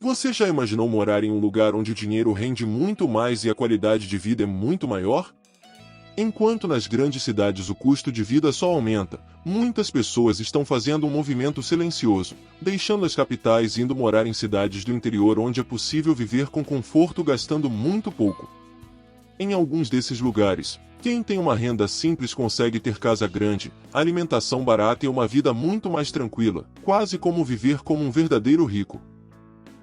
Você já imaginou morar em um lugar onde o dinheiro rende muito mais e a qualidade de vida é muito maior? Enquanto nas grandes cidades o custo de vida só aumenta, muitas pessoas estão fazendo um movimento silencioso, deixando as capitais e indo morar em cidades do interior onde é possível viver com conforto gastando muito pouco. Em alguns desses lugares, quem tem uma renda simples consegue ter casa grande, alimentação barata e uma vida muito mais tranquila, quase como viver como um verdadeiro rico.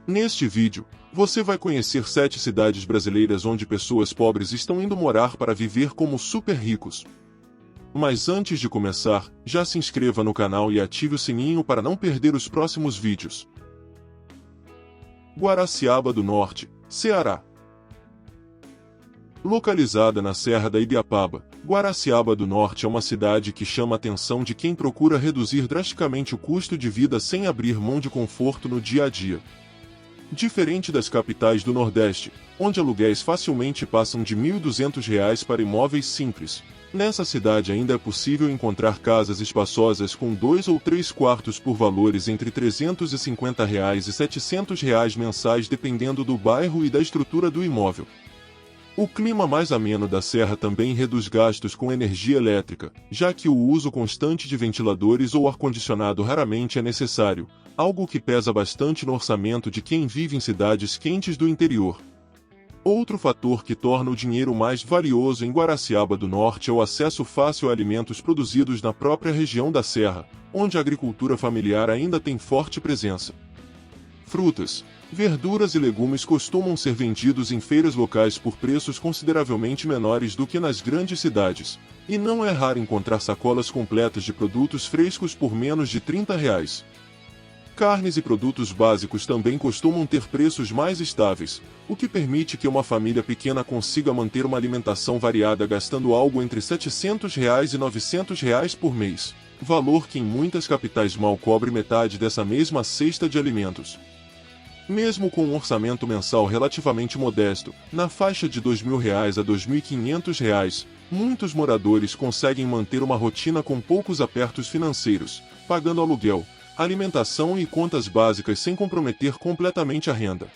Neste vídeo, você vai conhecer 7 cidades brasileiras onde pessoas pobres estão indo morar para viver como super ricos. Mas antes de começar, já se inscreva no canal e ative o sininho para não perder os próximos vídeos. Guaraciaba do Norte, Ceará. Localizada na Serra da Ibiapaba, Guaraciaba do Norte é uma cidade que chama a atenção de quem procura reduzir drasticamente o custo de vida sem abrir mão de conforto no dia a dia. Diferente das capitais do Nordeste, onde aluguéis facilmente passam de R$ 1.200 para imóveis simples, nessa cidade ainda é possível encontrar casas espaçosas com 2 ou 3 quartos por valores entre R$ 350 e R$ 700 mensais dependendo do bairro e da estrutura do imóvel. O clima mais ameno da serra também reduz gastos com energia elétrica, já que o uso constante de ventiladores ou ar-condicionado raramente é necessário, algo que pesa bastante no orçamento de quem vive em cidades quentes do interior. Outro fator que torna o dinheiro mais valioso em Guaraciaba do Norte é o acesso fácil a alimentos produzidos na própria região da serra, onde a agricultura familiar ainda tem forte presença. Frutas, verduras e legumes costumam ser vendidos em feiras locais por preços consideravelmente menores do que nas grandes cidades, e não é raro encontrar sacolas completas de produtos frescos por menos de R$ 30. Carnes e produtos básicos também costumam ter preços mais estáveis, o que permite que uma família pequena consiga manter uma alimentação variada gastando algo entre R$ 700 e R$ 900 por mês, valor que em muitas capitais mal cobre metade dessa mesma cesta de alimentos. Mesmo com um orçamento mensal relativamente modesto, na faixa de R$ 2.000 a R$ 2.500, muitos moradores conseguem manter uma rotina com poucos apertos financeiros, pagando aluguel, alimentação e contas básicas sem comprometer completamente a renda.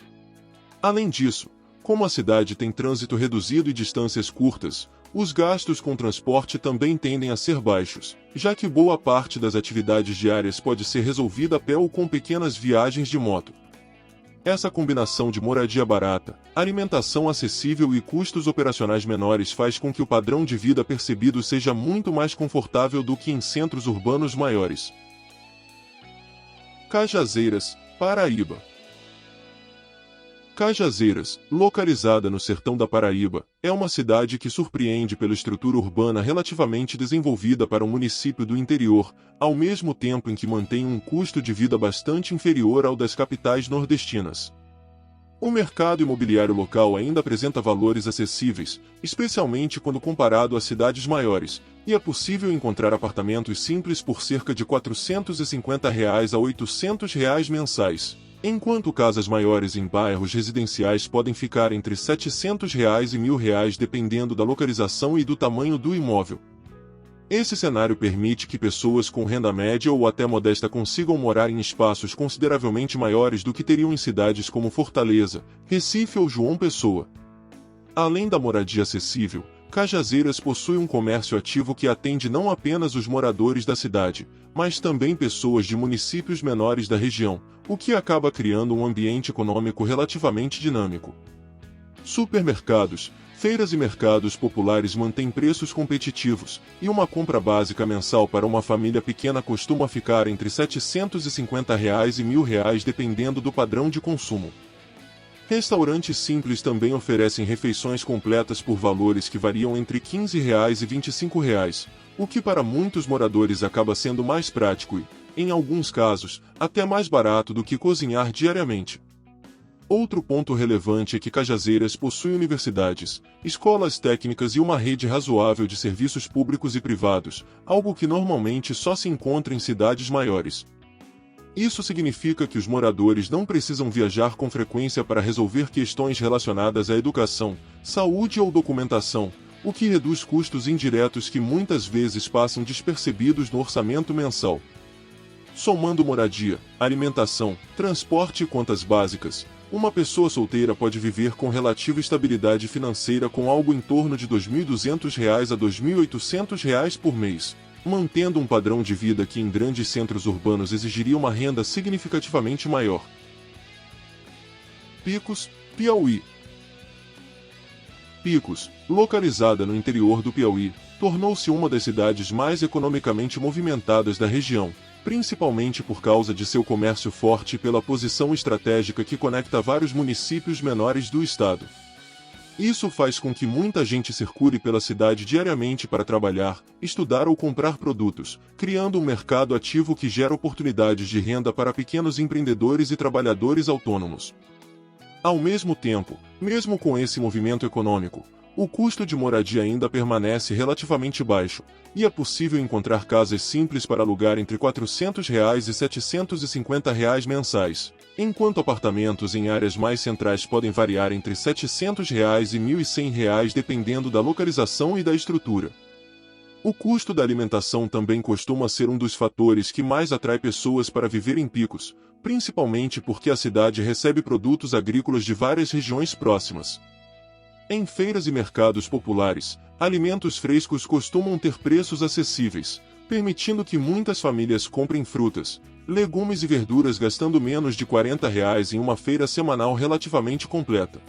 Além disso, como a cidade tem trânsito reduzido e distâncias curtas, os gastos com transporte também tendem a ser baixos, já que boa parte das atividades diárias pode ser resolvida a pé ou com pequenas viagens de moto. Essa combinação de moradia barata, alimentação acessível e custos operacionais menores faz com que o padrão de vida percebido seja muito mais confortável do que em centros urbanos maiores. Cajazeiras, Paraíba. Cajazeiras, localizada no sertão da Paraíba, é uma cidade que surpreende pela estrutura urbana relativamente desenvolvida para um município do interior, ao mesmo tempo em que mantém um custo de vida bastante inferior ao das capitais nordestinas. O mercado imobiliário local ainda apresenta valores acessíveis, especialmente quando comparado a cidades maiores, e é possível encontrar apartamentos simples por cerca de R$ 450 a R$ 800 mensais, enquanto casas maiores em bairros residenciais podem ficar entre R$ 700 e R$ 1.000 dependendo da localização e do tamanho do imóvel. Esse cenário permite que pessoas com renda média ou até modesta consigam morar em espaços consideravelmente maiores do que teriam em cidades como Fortaleza, Recife ou João Pessoa. Além da moradia acessível, Cajazeiras possui um comércio ativo que atende não apenas os moradores da cidade, mas também pessoas de municípios menores da região, o que acaba criando um ambiente econômico relativamente dinâmico. Supermercados, feiras e mercados populares mantêm preços competitivos, e uma compra básica mensal para uma família pequena costuma ficar entre R$ 750 e R$ 1.000 dependendo do padrão de consumo. Restaurantes simples também oferecem refeições completas por valores que variam entre R$ 15 e R$ 25, o que para muitos moradores acaba sendo mais prático e, em alguns casos, até mais barato do que cozinhar diariamente. Outro ponto relevante é que Cajazeiras possui universidades, escolas técnicas e uma rede razoável de serviços públicos e privados, algo que normalmente só se encontra em cidades maiores. Isso significa que os moradores não precisam viajar com frequência para resolver questões relacionadas à educação, saúde ou documentação, o que reduz custos indiretos que muitas vezes passam despercebidos no orçamento mensal. Somando moradia, alimentação, transporte e contas básicas, uma pessoa solteira pode viver com relativa estabilidade financeira com algo em torno de R$ 2.200 a R$ 2.800 por mês, mantendo um padrão de vida que em grandes centros urbanos exigiria uma renda significativamente maior. Picos, Piauí. Picos, localizada no interior do Piauí, tornou-se uma das cidades mais economicamente movimentadas da região, principalmente por causa de seu comércio forte e pela posição estratégica que conecta vários municípios menores do estado. Isso faz com que muita gente circule pela cidade diariamente para trabalhar, estudar ou comprar produtos, criando um mercado ativo que gera oportunidades de renda para pequenos empreendedores e trabalhadores autônomos. Ao mesmo tempo, mesmo com esse movimento econômico, o custo de moradia ainda permanece relativamente baixo, e é possível encontrar casas simples para alugar entre R$ 400 e R$ 750 mensais, enquanto apartamentos em áreas mais centrais podem variar entre R$ 700 e R$ 1.100 dependendo da localização e da estrutura. O custo da alimentação também costuma ser um dos fatores que mais atrai pessoas para viver em Picos, principalmente porque a cidade recebe produtos agrícolas de várias regiões próximas. Em feiras e mercados populares, alimentos frescos costumam ter preços acessíveis, permitindo que muitas famílias comprem frutas, legumes e verduras gastando menos de R$ 40 em uma feira semanal relativamente completa.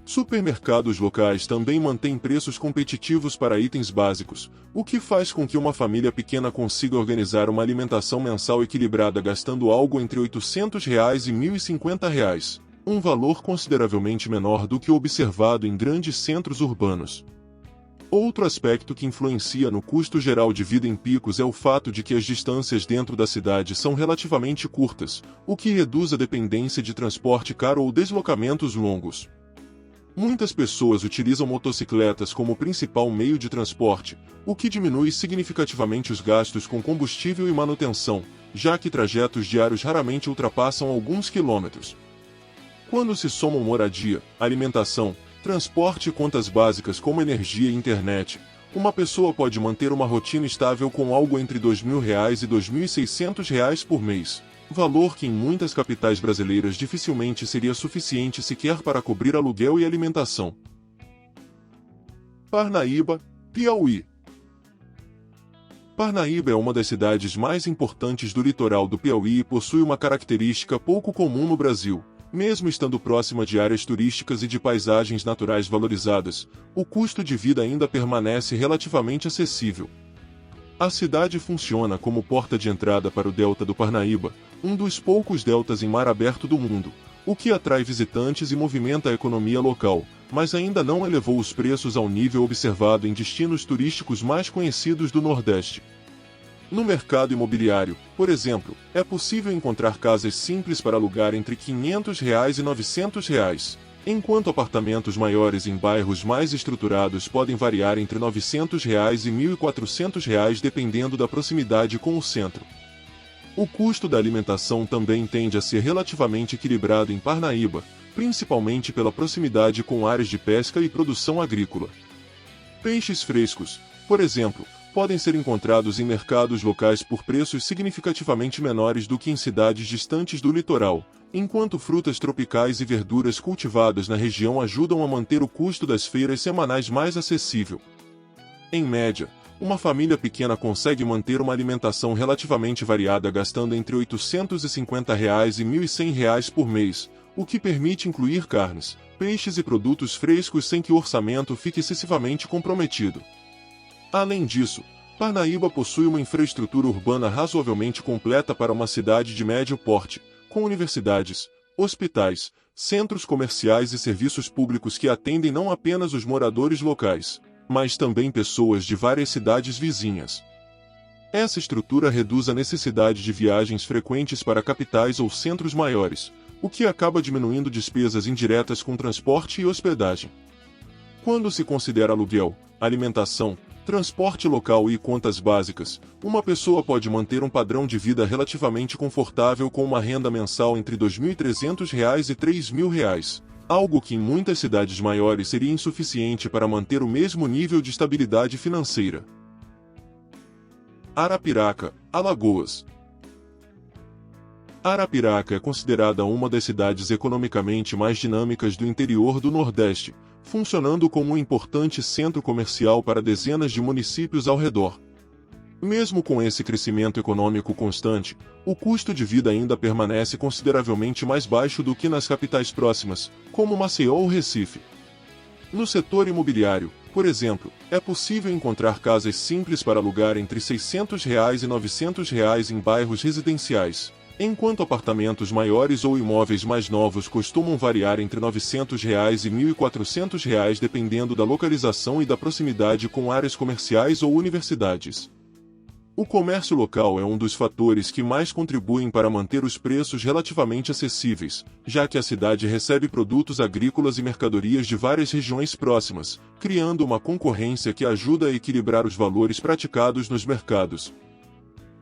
Supermercados locais também mantêm preços competitivos para itens básicos, o que faz com que uma família pequena consiga organizar uma alimentação mensal equilibrada gastando algo entre R$ 800 e R$ 1.050, um valor consideravelmente menor do que o observado em grandes centros urbanos. Outro aspecto que influencia no custo geral de vida em Picos é o fato de que as distâncias dentro da cidade são relativamente curtas, o que reduz a dependência de transporte caro ou deslocamentos longos. Muitas pessoas utilizam motocicletas como principal meio de transporte, o que diminui significativamente os gastos com combustível e manutenção, já que trajetos diários raramente ultrapassam alguns quilômetros. Quando se somam moradia, alimentação, transporte e contas básicas como energia e internet, uma pessoa pode manter uma rotina estável com algo entre R$ 2.000 e R$ 2.600 por mês, valor que em muitas capitais brasileiras dificilmente seria suficiente sequer para cobrir aluguel e alimentação. Parnaíba, Piauí. Parnaíba é uma das cidades mais importantes do litoral do Piauí e possui uma característica pouco comum no Brasil. Mesmo estando próxima de áreas turísticas e de paisagens naturais valorizadas, o custo de vida ainda permanece relativamente acessível. A cidade funciona como porta de entrada para o Delta do Parnaíba, um dos poucos deltas em mar aberto do mundo, o que atrai visitantes e movimenta a economia local, mas ainda não elevou os preços ao nível observado em destinos turísticos mais conhecidos do Nordeste. No mercado imobiliário, por exemplo, é possível encontrar casas simples para alugar entre R$ 500 e R$ 900, enquanto apartamentos maiores em bairros mais estruturados podem variar entre R$ 900 e R$ 1.400 dependendo da proximidade com o centro. O custo da alimentação também tende a ser relativamente equilibrado em Parnaíba, principalmente pela proximidade com áreas de pesca e produção agrícola. Peixes frescos, por exemplo, podem ser encontrados em mercados locais por preços significativamente menores do que em cidades distantes do litoral, enquanto frutas tropicais e verduras cultivadas na região ajudam a manter o custo das feiras semanais mais acessível. Em média, uma família pequena consegue manter uma alimentação relativamente variada gastando entre R$ 850 e R$ 1.100 por mês, o que permite incluir carnes, peixes e produtos frescos sem que o orçamento fique excessivamente comprometido. Além disso, Parnaíba possui uma infraestrutura urbana razoavelmente completa para uma cidade de médio porte, com universidades, hospitais, centros comerciais e serviços públicos que atendem não apenas os moradores locais, mas também pessoas de várias cidades vizinhas. Essa estrutura reduz a necessidade de viagens frequentes para capitais ou centros maiores, o que acaba diminuindo despesas indiretas com transporte e hospedagem. Quando se considera aluguel, alimentação, transporte local e contas básicas, uma pessoa pode manter um padrão de vida relativamente confortável com uma renda mensal entre R$ 2.300 e R$ 3.000, algo que em muitas cidades maiores seria insuficiente para manter o mesmo nível de estabilidade financeira. Arapiraca, Alagoas. Arapiraca é considerada uma das cidades economicamente mais dinâmicas do interior do Nordeste, funcionando como um importante centro comercial para dezenas de municípios ao redor. Mesmo com esse crescimento econômico constante, o custo de vida ainda permanece consideravelmente mais baixo do que nas capitais próximas, como Maceió ou Recife. No setor imobiliário, por exemplo, é possível encontrar casas simples para alugar entre R$ 600 e R$ 900 em bairros residenciais, enquanto apartamentos maiores ou imóveis mais novos costumam variar entre R$ 900 e R$ 1.400 dependendo da localização e da proximidade com áreas comerciais ou universidades. O comércio local é um dos fatores que mais contribuem para manter os preços relativamente acessíveis, já que a cidade recebe produtos agrícolas e mercadorias de várias regiões próximas, criando uma concorrência que ajuda a equilibrar os valores praticados nos mercados.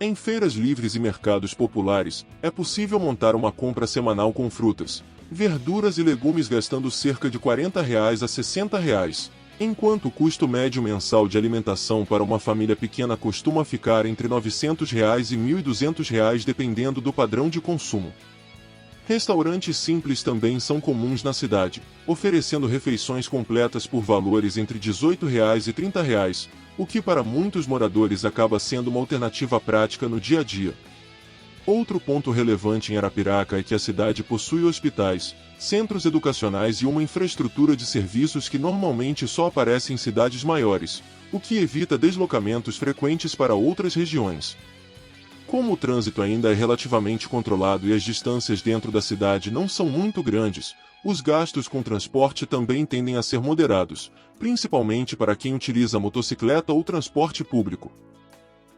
Em feiras livres e mercados populares, é possível montar uma compra semanal com frutas, verduras e legumes gastando cerca de R$ 40 a R$ 60, enquanto o custo médio mensal de alimentação para uma família pequena costuma ficar entre R$ 900 e R$ 1.200 dependendo do padrão de consumo. Restaurantes simples também são comuns na cidade, oferecendo refeições completas por valores entre R$ 18 e R$ 30, o que para muitos moradores acaba sendo uma alternativa prática no dia a dia. Outro ponto relevante em Arapiraca é que a cidade possui hospitais, centros educacionais e uma infraestrutura de serviços que normalmente só aparece em cidades maiores, o que evita deslocamentos frequentes para outras regiões. Como o trânsito ainda é relativamente controlado e as distâncias dentro da cidade não são muito grandes, os gastos com transporte também tendem a ser moderados, principalmente para quem utiliza motocicleta ou transporte público.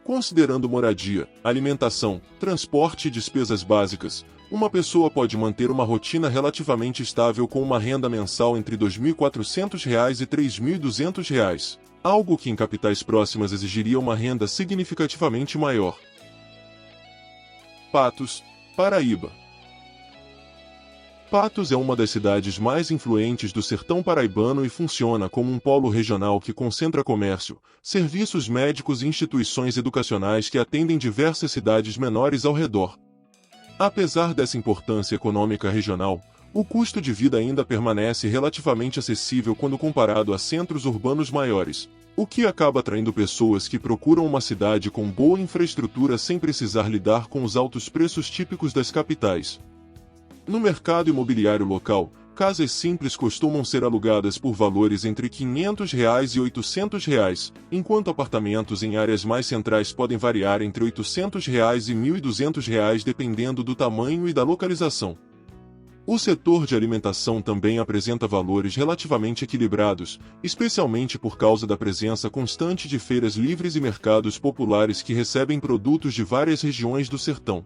Considerando moradia, alimentação, transporte e despesas básicas, uma pessoa pode manter uma rotina relativamente estável com uma renda mensal entre R$ 2.400 e R$ 3.200, algo que em capitais próximas exigiria uma renda significativamente maior. Patos, Paraíba. Patos é uma das cidades mais influentes do sertão paraibano e funciona como um polo regional que concentra comércio, serviços médicos e instituições educacionais que atendem diversas cidades menores ao redor. Apesar dessa importância econômica regional, o custo de vida ainda permanece relativamente acessível quando comparado a centros urbanos maiores, o que acaba atraindo pessoas que procuram uma cidade com boa infraestrutura sem precisar lidar com os altos preços típicos das capitais. No mercado imobiliário local, casas simples costumam ser alugadas por valores entre R$ 500 e R$ 800, enquanto apartamentos em áreas mais centrais podem variar entre R$ 800 e R$ 1.200 dependendo do tamanho e da localização. O setor de alimentação também apresenta valores relativamente equilibrados, especialmente por causa da presença constante de feiras livres e mercados populares que recebem produtos de várias regiões do sertão.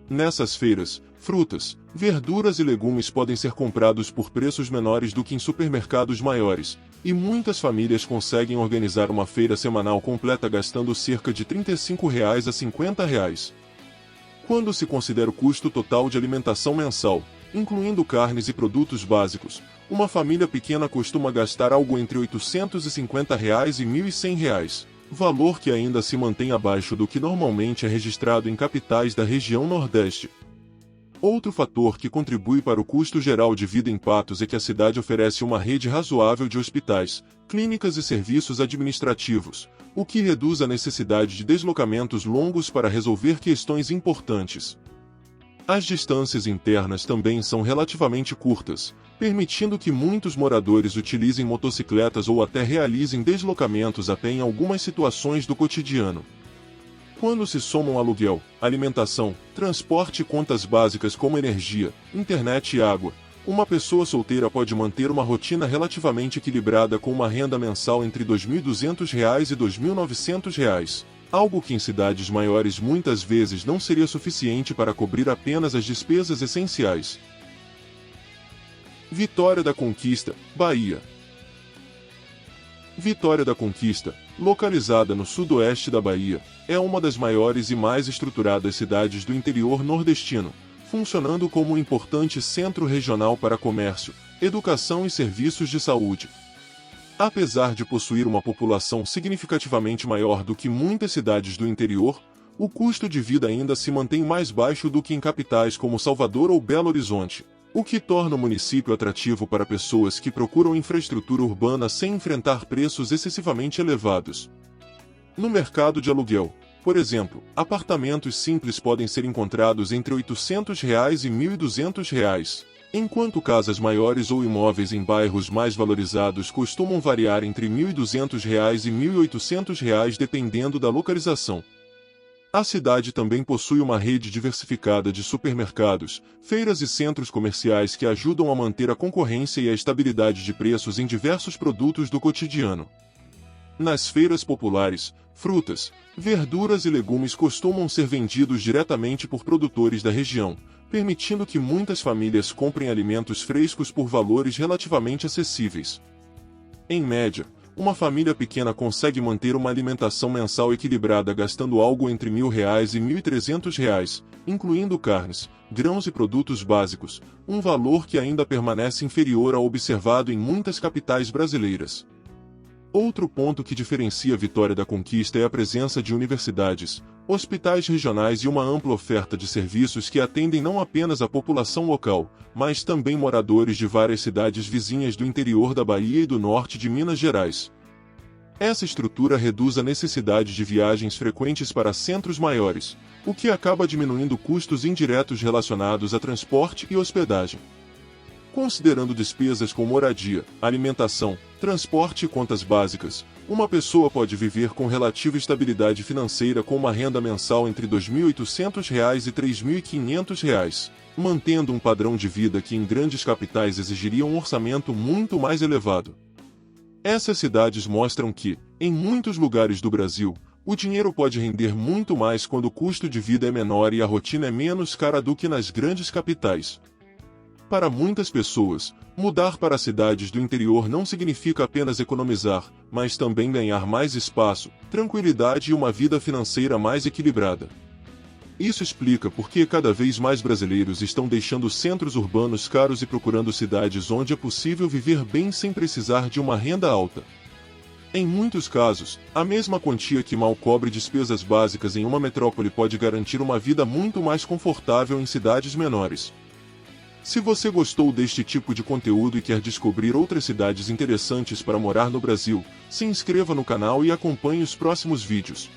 Nessas feiras, frutas, verduras e legumes podem ser comprados por preços menores do que em supermercados maiores, e muitas famílias conseguem organizar uma feira semanal completa gastando cerca de R$ 35 a R$ 50. Quando se considera o custo total de alimentação mensal, incluindo carnes e produtos básicos, uma família pequena costuma gastar algo entre R$ 850 e R$ 1.100. Valor que ainda se mantém abaixo do que normalmente é registrado em capitais da região Nordeste. Outro fator que contribui para o custo geral de vida em Patos é que a cidade oferece uma rede razoável de hospitais, clínicas e serviços administrativos, o que reduz a necessidade de deslocamentos longos para resolver questões importantes. As distâncias internas também são relativamente curtas, permitindo que muitos moradores utilizem motocicletas ou até realizem deslocamentos a pé em algumas situações do cotidiano. Quando se somam aluguel, alimentação, transporte e contas básicas como energia, internet e água, uma pessoa solteira pode manter uma rotina relativamente equilibrada com uma renda mensal entre R$ 2.200 e R$ 2.900. Algo que em cidades maiores muitas vezes não seria suficiente para cobrir apenas as despesas essenciais. Vitória da Conquista, Bahia. Vitória da Conquista, localizada no sudoeste da Bahia, é uma das maiores e mais estruturadas cidades do interior nordestino, funcionando como um importante centro regional para comércio, educação e serviços de saúde. Apesar de possuir uma população significativamente maior do que muitas cidades do interior, o custo de vida ainda se mantém mais baixo do que em capitais como Salvador ou Belo Horizonte, o que torna o município atrativo para pessoas que procuram infraestrutura urbana sem enfrentar preços excessivamente elevados. No mercado de aluguel, por exemplo, apartamentos simples podem ser encontrados entre R$ 800 e R$ 1.200, enquanto casas maiores ou imóveis em bairros mais valorizados costumam variar entre R$ 1.200 e R$ 1.800 dependendo da localização. A cidade também possui uma rede diversificada de supermercados, feiras e centros comerciais que ajudam a manter a concorrência e a estabilidade de preços em diversos produtos do cotidiano. Nas feiras populares, frutas, verduras e legumes costumam ser vendidos diretamente por produtores da região, permitindo que muitas famílias comprem alimentos frescos por valores relativamente acessíveis. Em média, uma família pequena consegue manter uma alimentação mensal equilibrada gastando algo entre R$ 1.000 e R$ 1.300, incluindo carnes, grãos e produtos básicos, um valor que ainda permanece inferior ao observado em muitas capitais brasileiras. Outro ponto que diferencia Vitória da Conquista é a presença de universidades, hospitais regionais e uma ampla oferta de serviços que atendem não apenas a população local, mas também moradores de várias cidades vizinhas do interior da Bahia e do norte de Minas Gerais. Essa estrutura reduz a necessidade de viagens frequentes para centros maiores, o que acaba diminuindo custos indiretos relacionados a transporte e hospedagem. Considerando despesas com moradia, alimentação, transporte e contas básicas, uma pessoa pode viver com relativa estabilidade financeira com uma renda mensal entre R$ 2.800 e R$ 3.500, mantendo um padrão de vida que em grandes capitais exigiria um orçamento muito mais elevado. Essas cidades mostram que, em muitos lugares do Brasil, o dinheiro pode render muito mais quando o custo de vida é menor e a rotina é menos cara do que nas grandes capitais. Para muitas pessoas, mudar para cidades do interior não significa apenas economizar, mas também ganhar mais espaço, tranquilidade e uma vida financeira mais equilibrada. Isso explica por que cada vez mais brasileiros estão deixando centros urbanos caros e procurando cidades onde é possível viver bem sem precisar de uma renda alta. Em muitos casos, a mesma quantia que mal cobre despesas básicas em uma metrópole pode garantir uma vida muito mais confortável em cidades menores. Se você gostou deste tipo de conteúdo e quer descobrir outras cidades interessantes para morar no Brasil, se inscreva no canal e acompanhe os próximos vídeos.